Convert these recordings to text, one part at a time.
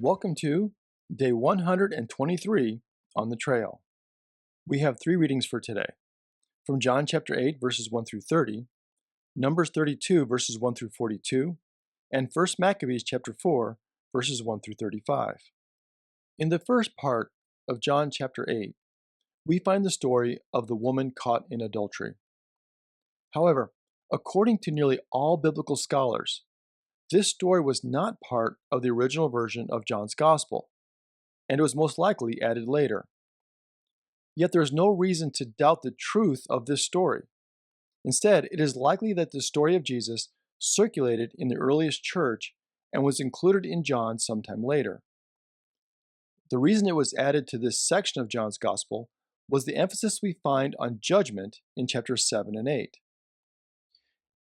Welcome to day 123 on the trail. We have three readings for today from John chapter 8, verses 1 through 30, Numbers 32, verses 1 through 42, and 1 Maccabees chapter 4, verses 1 through 35. In the first part of John chapter 8, we find the story of the woman caught in adultery. However, according to nearly all biblical scholars, this story was not part of the original version of John's Gospel, and it was most likely added later. Yet there is no reason to doubt the truth of this story. Instead, it is likely that the story of Jesus circulated in the earliest church and was included in John sometime later. The reason it was added to this section of John's Gospel was the emphasis we find on judgment in chapters 7 and 8.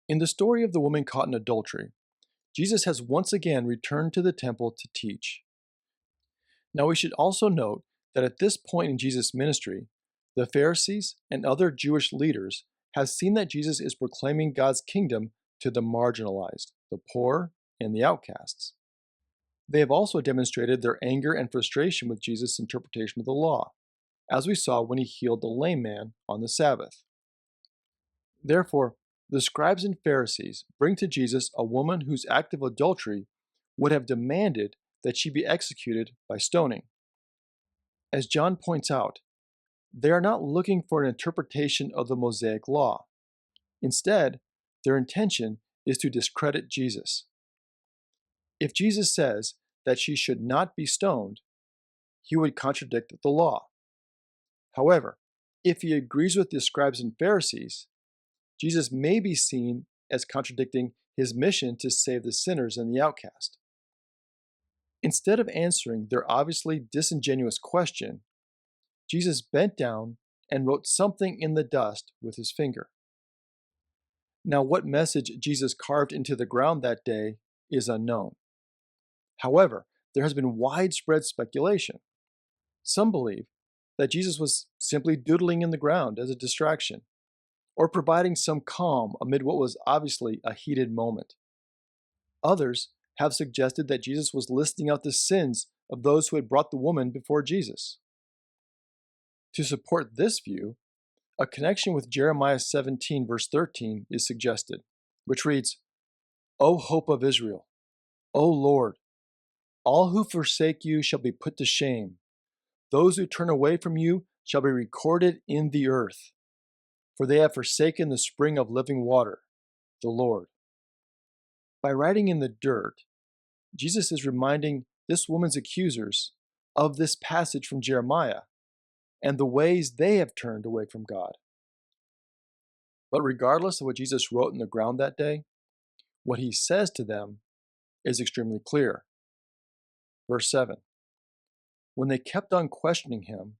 In the story of the woman caught in adultery, Jesus has once again returned to the temple to teach. Now we should also note that at this point in Jesus' ministry, the Pharisees and other Jewish leaders have seen that Jesus is proclaiming God's kingdom to the marginalized, the poor, and the outcasts. They have also demonstrated their anger and frustration with Jesus' interpretation of the law, as we saw when he healed the lame man on the Sabbath. Therefore, the scribes and Pharisees bring to Jesus a woman whose act of adultery would have demanded that she be executed by stoning. As John points out, they are not looking for an interpretation of the Mosaic law. Instead, their intention is to discredit Jesus. If Jesus says that she should not be stoned, he would contradict the law. However, if he agrees with the scribes and Pharisees, Jesus may be seen as contradicting his mission to save the sinners and the outcast. Instead of answering their obviously disingenuous question, Jesus bent down and wrote something in the dust with his finger. Now, what message Jesus carved into the ground that day is unknown. However, there has been widespread speculation. Some believe that Jesus was simply doodling in the ground as a distraction, or providing some calm amid what was obviously a heated moment. Others have suggested that Jesus was listing out the sins of those who had brought the woman before Jesus. To support this view, a connection with Jeremiah 17, verse 13 is suggested, which reads, "O hope of Israel, O Lord, all who forsake you shall be put to shame. Those who turn away from you shall be recorded in the earth. For they have forsaken the spring of living water, the Lord." By writing in the dirt, Jesus is reminding this woman's accusers of this passage from Jeremiah and the ways they have turned away from God. But regardless of what Jesus wrote in the ground that day, what he says to them is extremely clear. Verse 7, when they kept on questioning him,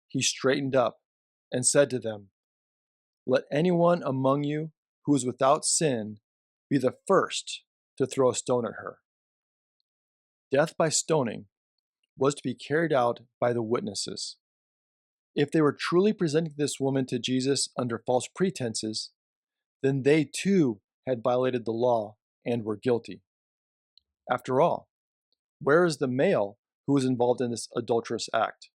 he straightened up and said to them, "Let anyone among you who is without sin be the first to throw a stone at her." Death by stoning was to be carried out by the witnesses. If they were truly presenting this woman to Jesus under false pretenses, then they too had violated the law and were guilty. After all, where is the male who was involved in this adulterous act?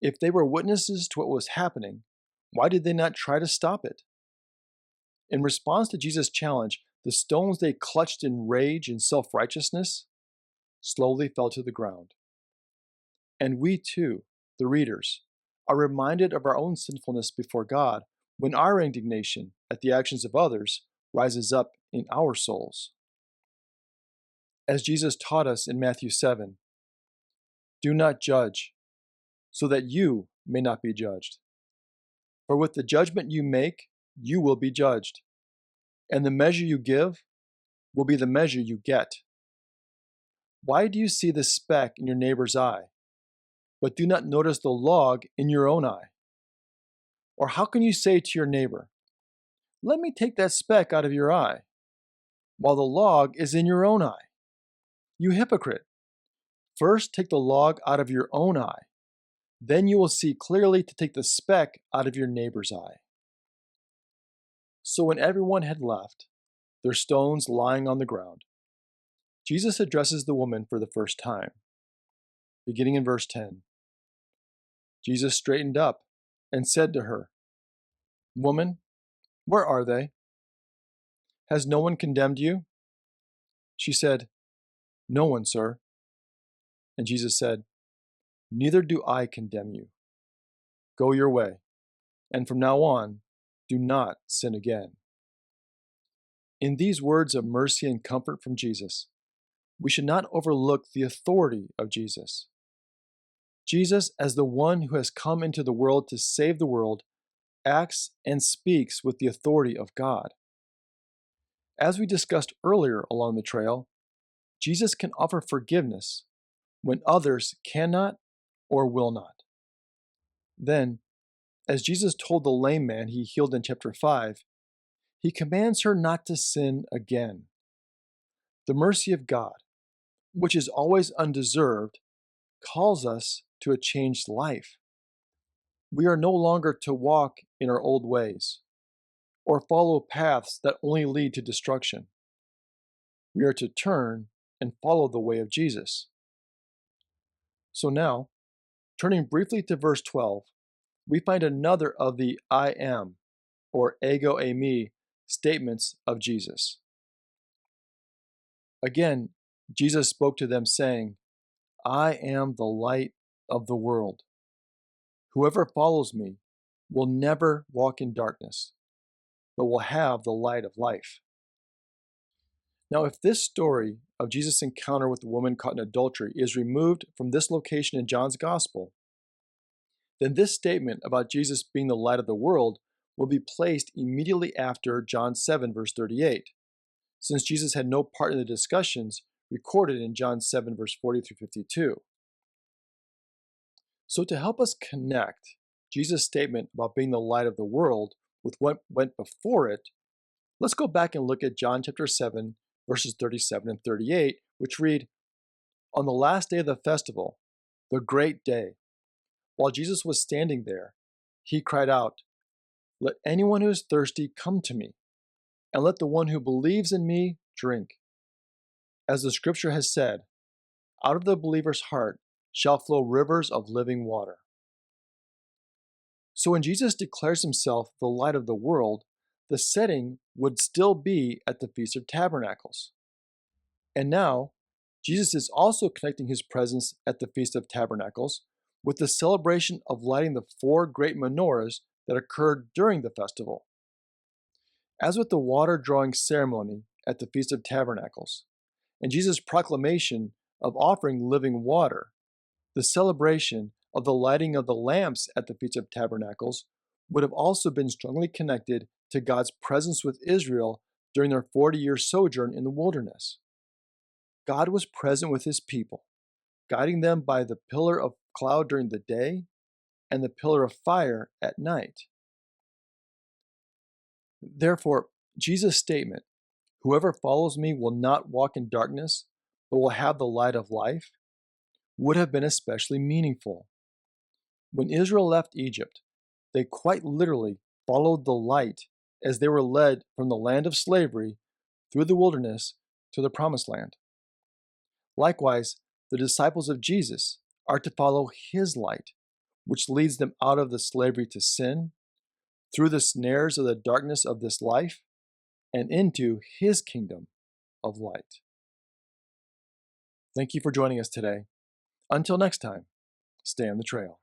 If they were witnesses to what was happening, why did they not try to stop it? In response to Jesus' challenge, the stones they clutched in rage and self-righteousness slowly fell to the ground. And we too, the readers, are reminded of our own sinfulness before God when our indignation at the actions of others rises up in our souls. As Jesus taught us in Matthew 7, "Do not judge, so that you may not be judged. For with the judgment you make, you will be judged, and the measure you give will be the measure you get. Why do you see the speck in your neighbor's eye, but do not notice the log in your own eye? Or how can you say to your neighbor, 'Let me take that speck out of your eye,' while the log is in your own eye? You hypocrite! First take the log out of your own eye. Then you will see clearly to take the speck out of your neighbor's eye." So when everyone had left, their stones lying on the ground, Jesus addresses the woman for the first time, beginning in verse 10. Jesus straightened up and said to her, "Woman, where are they? Has no one condemned you?" She said, "No one, sir." And Jesus said, "Neither do I condemn you. Go your way, and from now on, do not sin again." In these words of mercy and comfort from Jesus, we should not overlook the authority of Jesus. Jesus, as the one who has come into the world to save the world, acts and speaks with the authority of God. As we discussed earlier along the trail, Jesus can offer forgiveness when others cannot or will not. Then, as Jesus told the lame man he healed in chapter 5, he commands her not to sin again. The mercy of God, which is always undeserved, calls us to a changed life. We are no longer to walk in our old ways or follow paths that only lead to destruction. We are to turn and follow the way of Jesus. So now, turning briefly to verse 12, we find another of the I am, or ego eimi, statements of Jesus. Again, Jesus spoke to them saying, "I am the light of the world. Whoever follows me will never walk in darkness, but will have the light of life." Now, if this story of Jesus' encounter with the woman caught in adultery is removed from this location in John's Gospel, then this statement about Jesus being the light of the world will be placed immediately after John 7, verse 38, since Jesus had no part in the discussions recorded in John 7, verse 40 through 52. So, to help us connect Jesus' statement about being the light of the world with what went before it, let's go back and look at John chapter 7, verses 37 and 38, which read, "On the last day of the festival, the great day, while Jesus was standing there, he cried out, 'Let anyone who is thirsty come to me, and let the one who believes in me drink. As the scripture has said, out of the believer's heart shall flow rivers of living water.'" So when Jesus declares himself the light of the world, the setting would still be at the Feast of Tabernacles. And now, Jesus is also connecting his presence at the Feast of Tabernacles with the celebration of lighting the 4 great menorahs that occurred during the festival. As with the water drawing ceremony at the Feast of Tabernacles, and Jesus' proclamation of offering living water, the celebration of the lighting of the lamps at the Feast of Tabernacles would have also been strongly connected to God's presence with Israel during their 40-year sojourn in the wilderness. God was present with his people, guiding them by the pillar of cloud during the day and the pillar of fire at night. Therefore, Jesus' statement, "Whoever follows me will not walk in darkness, but will have the light of life," would have been especially meaningful. When Israel left Egypt, they quite literally followed the light as they were led from the land of slavery through the wilderness to the promised land. Likewise, the disciples of Jesus are to follow his light, which leads them out of the slavery to sin, through the snares of the darkness of this life, and into his kingdom of light. Thank you for joining us today. Until next time, stay on the trail.